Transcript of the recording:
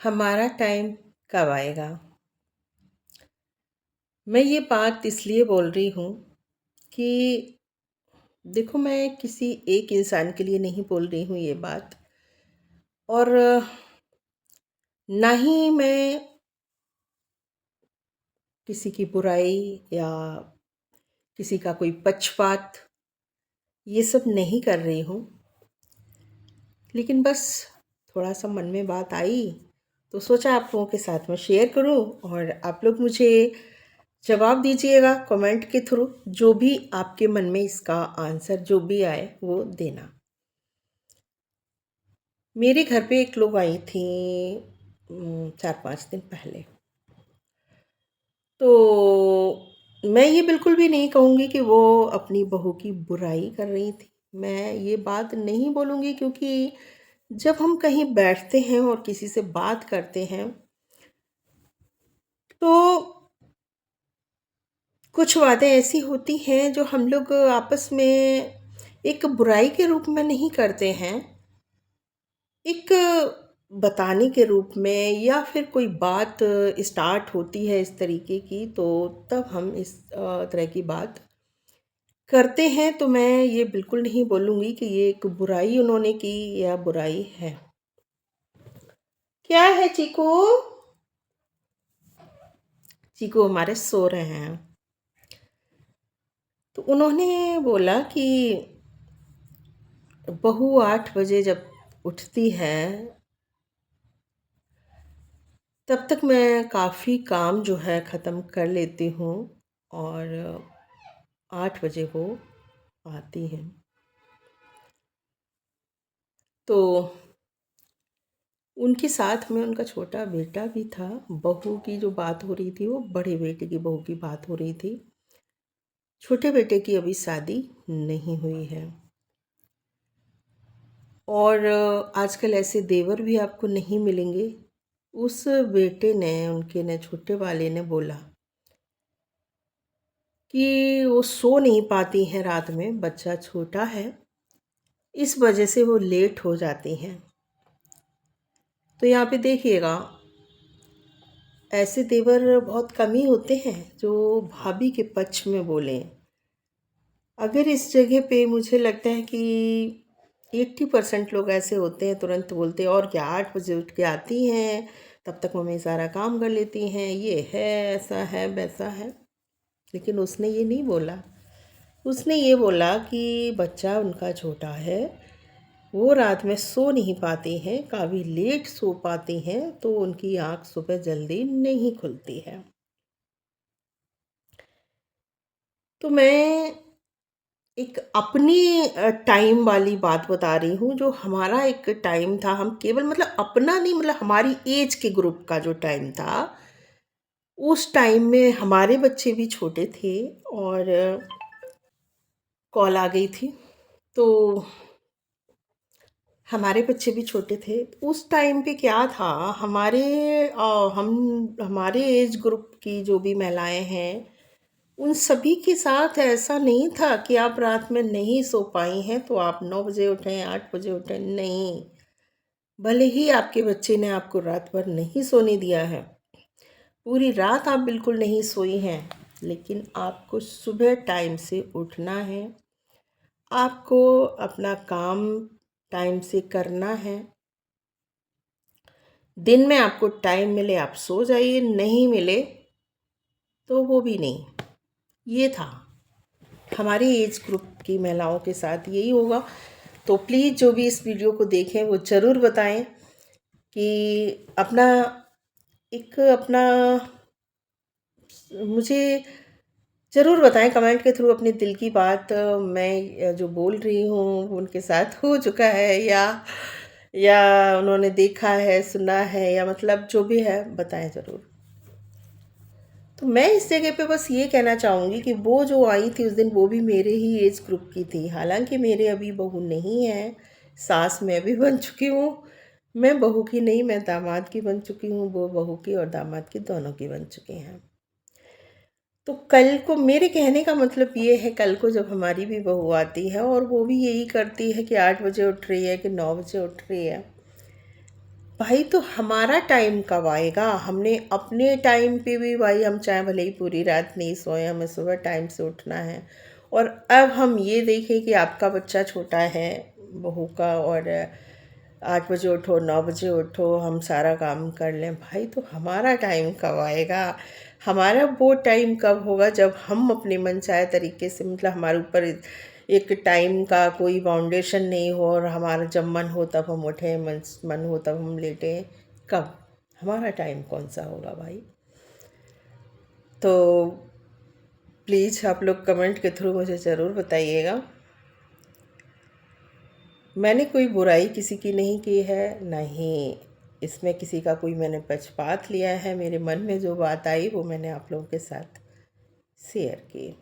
हमारा टाइम कब आएगा? मैं ये बात इसलिए बोल रही हूँ कि देखो, मैं किसी एक इंसान के लिए नहीं बोल रही हूँ ये बात। और ना ही मैं किसी की बुराई या किसी का कोई पक्षपात ये सब नहीं कर रही हूँ। लेकिन बस थोड़ा सा मन में बात आई तो सोचा आप लोगों के साथ में शेयर करूँ और आप लोग मुझे जवाब दीजिएगा कमेंट के थ्रू। जो भी आपके मन में इसका आंसर जो भी आए वो देना। मेरे घर पे एक लोग आई थी 4-5 दिन पहले। तो मैं ये बिल्कुल भी नहीं कहूँगी कि वो अपनी बहू की बुराई कर रही थी। मैं ये बात नहीं बोलूँगी क्योंकि जब हम कहीं बैठते हैं और किसी से बात करते हैं तो कुछ बातें ऐसी होती हैं जो हम लोग आपस में एक बुराई के रूप में नहीं करते हैं, एक बताने के रूप में, या फिर कोई बात स्टार्ट होती है इस तरीके की तो तब हम इस तरह की बात करते हैं। तो मैं ये बिल्कुल नहीं बोलूँगी कि ये एक बुराई उन्होंने की या बुराई है। क्या है चीकू? चीकू हमारे सो रहे हैं। तो उन्होंने बोला कि बहू 8 बजे जब उठती है तब तक मैं काफ़ी काम जो है ख़त्म कर लेती हूँ और 8 बजे वो आती हैं। तो उनके साथ में उनका छोटा बेटा भी था। बहू की जो बात हो रही थी वो बड़े बेटे की बहू की बात हो रही थी। छोटे बेटे की अभी शादी नहीं हुई है। और आजकल ऐसे देवर भी आपको नहीं मिलेंगे। उस बेटे ने, उनके ने, छोटे वाले ने बोला कि वो सो नहीं पाती हैं रात में, बच्चा छोटा है, इस वजह से वो लेट हो जाती हैं। तो यहाँ पे देखिएगा, ऐसे तेवर बहुत कम ही होते हैं जो भाभी के पक्ष में बोलें। अगर इस जगह पे मुझे लगता है कि 80% लोग ऐसे होते हैं, तुरंत बोलते हैं और क्या 8 बजे उठ के आती हैं, तब तक मम्मी सारा काम कर लेती हैं, ये है, ऐसा है, वैसा है। लेकिन उसने ये नहीं बोला। उसने ये बोला कि बच्चा उनका छोटा है, वो रात में सो नहीं पाती हैं, काफ़ी लेट सो पाती हैं, तो उनकी आँख सुबह जल्दी नहीं खुलती है। तो मैं एक अपनी टाइम वाली बात बता रही हूँ, जो हमारा एक टाइम था। हम केवल मतलब अपना नहीं, मतलब हमारी एज के ग्रुप का जो टाइम था, उस टाइम में हमारे बच्चे भी छोटे थे और कॉल आ गई थी। तो हमारे बच्चे भी छोटे थे। उस टाइम पे क्या था, हमारे हमारे एज ग्रुप की जो भी महिलाएं हैं, उन सभी के साथ ऐसा नहीं था कि आप रात में नहीं सो पाई हैं तो आप 9 बजे उठें, 8 बजे उठें। नहीं, भले ही आपके बच्चे ने आपको रात भर नहीं सोने दिया है, पूरी रात आप बिल्कुल नहीं सोई हैं, लेकिन आपको सुबह टाइम से उठना है, आपको अपना काम टाइम से करना है। दिन में आपको टाइम मिले आप सो जाइए, नहीं मिले तो वो भी नहीं। ये था हमारी एज ग्रुप की महिलाओं के साथ, यही होगा। तो प्लीज़ जो भी इस वीडियो को देखें वो ज़रूर बताएं कि अपना अपना मुझे ज़रूर बताएं कमेंट के थ्रू अपने दिल की बात। मैं जो बोल रही हूँ वो उनके साथ हो चुका है या उन्होंने देखा है, सुना है, या मतलब जो भी है बताएं ज़रूर। तो मैं इस जगह पे बस ये कहना चाहूँगी कि वो जो आई थी उस दिन, वो भी मेरे ही एज ग्रुप की थी। हालांकि मेरे अभी बहू नहीं है, सास मैं भी बन चुकी हूँ। मैं बहू की नहीं, मैं दामाद की बन चुकी हूँ। वो बहू की और दामाद की दोनों की बन चुकी हैं। तो कल को, मेरे कहने का मतलब ये है, कल को जब हमारी भी बहू आती है और वो भी यही करती है कि 8 बजे उठ रही है कि 9 बजे उठ रही है, भाई तो हमारा टाइम कब आएगा? हमने अपने टाइम पे भी भाई हम चाहे भले ही पूरी रात नहीं सोए, हमें सुबह टाइम से उठना है। और अब हम ये देखें कि आपका बच्चा छोटा है, बहू का, और 8 बजे उठो, 9 बजे उठो, हम सारा काम कर लें। भाई तो हमारा टाइम कब आएगा? हमारा वो टाइम कब होगा जब हम अपने मनचाहे तरीके से, मतलब हमारे ऊपर एक टाइम का कोई बाउंडेशन नहीं हो, और हमारा जब मन हो तब हम उठें, मन हो तब हम लेटें। कब? हमारा टाइम कौन सा होगा भाई? तो प्लीज़ आप लोग कमेंट के थ्रू मुझे ज़रूर बताइएगा। मैंने कोई बुराई किसी की नहीं की है, नहीं इसमें किसी का कोई मैंने पक्षपात लिया है। मेरे मन में जो बात आई वो मैंने आप लोगों के साथ शेयर की।